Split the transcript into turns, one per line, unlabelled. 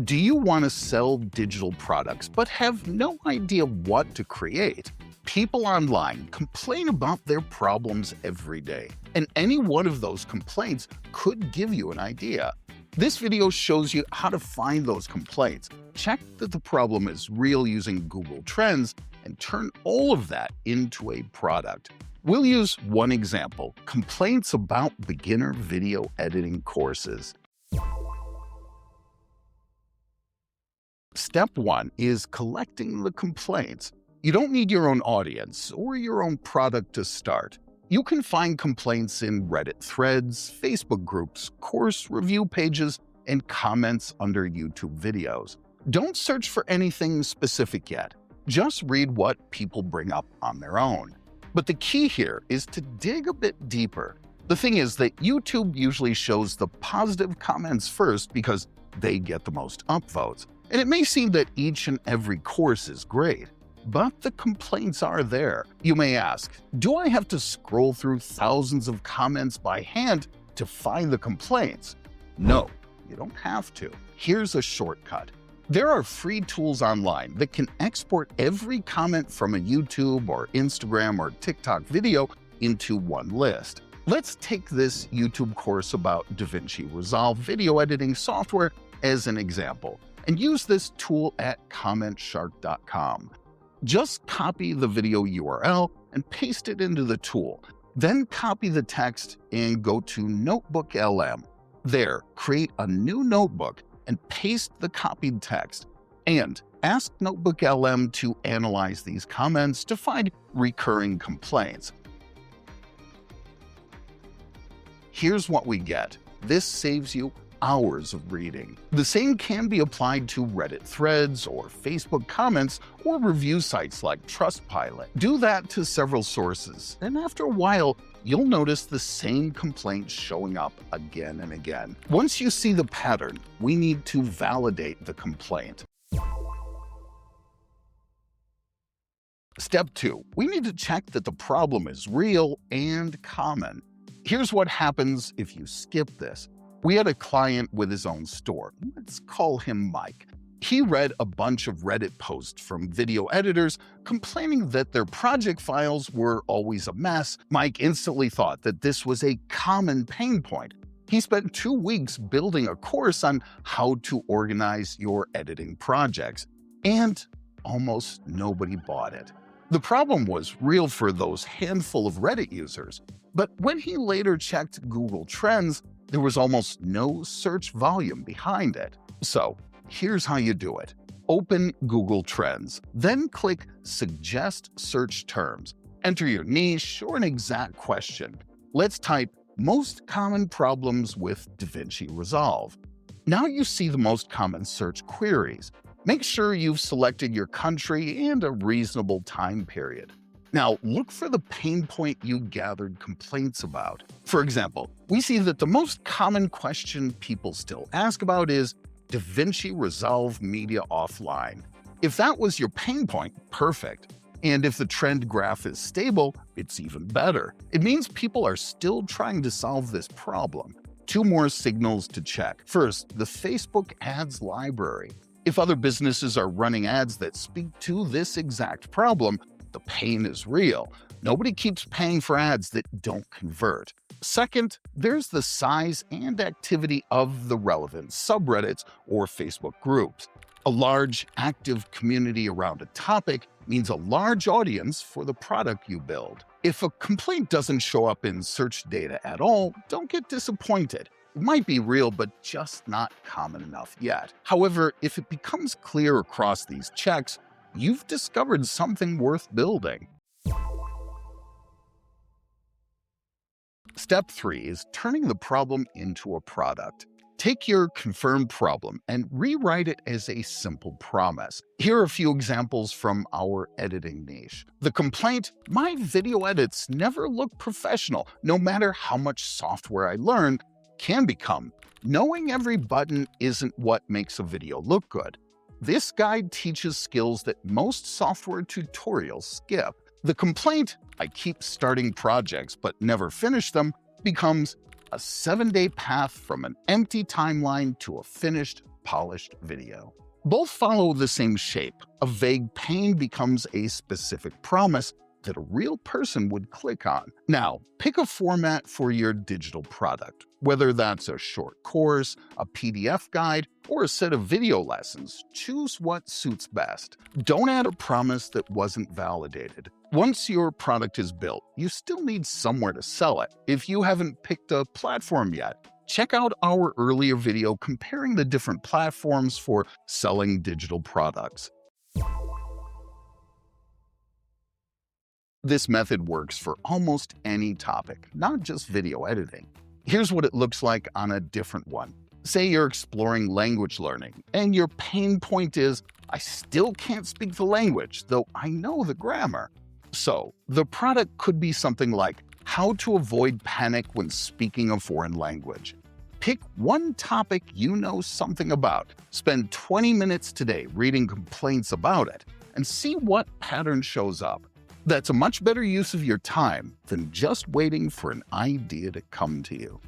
Do you want to sell digital products but have no idea what to create? People online complain about their problems every day, and any one of those complaints could give you an idea. This video shows you how to find those complaints, check that the problem is real using Google Trends, and turn all of that into a product. We'll use one example: complaints about beginner video editing courses. Step 1 is collecting the complaints. You don't need your own audience or your own product to start. You can find complaints in Reddit threads, Facebook groups, course review pages, and comments under YouTube videos. Don't search for anything specific yet. Just read what people bring up on their own. But the key here is to dig a bit deeper. The thing is that YouTube usually shows the positive comments first because they get the most upvotes. And it may seem that each and every course is great, but the complaints are there. You may ask, do I have to scroll through thousands of comments by hand to find the complaints? No, you don't have to. Here's a shortcut. There are free tools online that can export every comment from a YouTube or Instagram or TikTok video into one list. Let's take this YouTube course about DaVinci Resolve video editing software as an example, and use this tool at CommentShark.com. Just copy the video URL and paste it into the tool. Then copy the text and go to Notebook LM. There, create a new notebook and paste the copied text. And ask Notebook LM to analyze these comments to find recurring complaints. Here's what we get. This saves you hours of reading. The same can be applied to Reddit threads or Facebook comments or review sites like Trustpilot. Do that to several sources, and after a while, you'll notice the same complaints showing up again and again. Once you see the pattern, we need to validate the complaint. Step 2. We need to check that the problem is real and common. Here's what happens if you skip this. We had a client with his own store. Let's call him Mike. He read a bunch of Reddit posts from video editors complaining that their project files were always a mess. Mike instantly thought that this was a common pain point. He spent 2 weeks building a course on how to organize your editing projects, and almost nobody bought it. The problem was real for those handful of Reddit users, but when he later checked Google Trends, there was almost no search volume behind it. So here's how you do it. Open Google Trends, then click Suggest Search Terms. Enter your niche or an exact question. Let's type most common problems with DaVinci Resolve. Now you see the most common search queries. Make sure you've selected your country and a reasonable time period. Now, look for the pain point you gathered complaints about. For example, we see that the most common question people still ask about is DaVinci Resolve Media Offline. If that was your pain point, perfect. And if the trend graph is stable, it's even better. It means people are still trying to solve this problem. 2 more signals to check. First, the Facebook ads library. If other businesses are running ads that speak to this exact problem, the pain is real. Nobody keeps paying for ads that don't convert. Second, there's the size and activity of the relevant subreddits or Facebook groups. A large, active community around a topic means a large audience for the product you build. If a complaint doesn't show up in search data at all, don't get disappointed. It might be real, but just not common enough yet. However, if it becomes clear across these checks, you've discovered something worth building. Step 3 is turning the problem into a product. Take your confirmed problem and rewrite it as a simple promise. Here are a few examples from our editing niche. The complaint: my video edits never look professional, no matter how much software I learn, can become: knowing every button isn't what makes a video look good. This guide teaches skills that most software tutorials skip. The complaint: I keep starting projects but never finish them, becomes: a 7-day path from an empty timeline to a finished, polished video. Both follow the same shape. A vague pain becomes a specific promise that a real person would click on. Now, pick a format for your digital product, whether that's a short course, a PDF guide, or a set of video lessons. Choose what suits best. Don't add a promise that wasn't validated. Once your product is built, you still need somewhere to sell it. If you haven't picked a platform yet, check out our earlier video comparing the different platforms for selling digital products. This method works for almost any topic, not just video editing. Here's what it looks like on a different one. Say you're exploring language learning, and your pain point is, I still can't speak the language, though I know the grammar. So, the product could be something like, how to avoid panic when speaking a foreign language. Pick one topic you know something about, spend 20 minutes today reading complaints about it, and see what pattern shows up. That's a much better use of your time than just waiting for an idea to come to you.